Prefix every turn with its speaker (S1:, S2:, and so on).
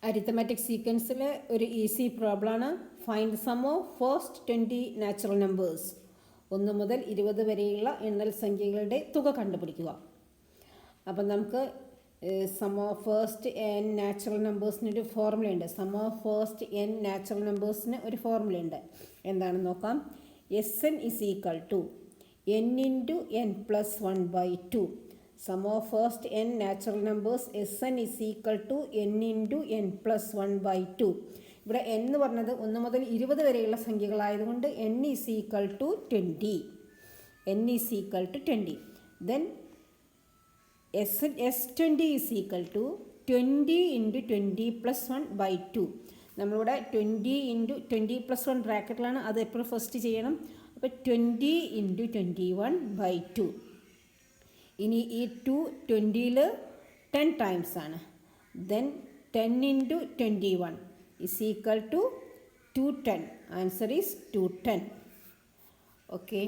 S1: Arithmetic സീക്വൻസിലെ ഒരു easy പ്രോബ്ലമാണ്. Find sum of first 20 natural numbers. 1 മുതൽ 20 വരെയുള്ള എണ്ണൽ സംഖ്യകളുടെ തുക കണ്ടുപിടിക്കുക. അപ്പം നമുക്ക് sum of first n natural നമ്പേഴ്സിനൊരു ഫോർമുലയുണ്ട്. Sum of first n natural നമ്പേഴ്സിന് ഒരു ഫോർമുലയുണ്ട്. എന്താണെന്ന് നോക്കാം. Sn is equal to n into n plus 1/2. Sum of first n natural numbers Sn is equal to n into n plus 1/2. ഇവിടെ n എന്ന് പറഞ്ഞത് 1 മുതൽ 20 വരെയുള്ള സംഖ്യകളായതുകൊണ്ട് n is equal to 20. n is equal to 20. Then S20 is equal to 20 into 20 plus 1/2. നമ്മളിവിടെ 20 into 20 plus 1 ബ്രാക്കറ്റിലാണ്, അത് എപ്പോഴും first ചെയ്യണം. അപ്പോൾ 20 into 21/2. ഇനി ഈ 20ൽ 10 ടൈംസ് ആണ്. Then 10 into 21 is equal to 210. Answer is 210. Okay.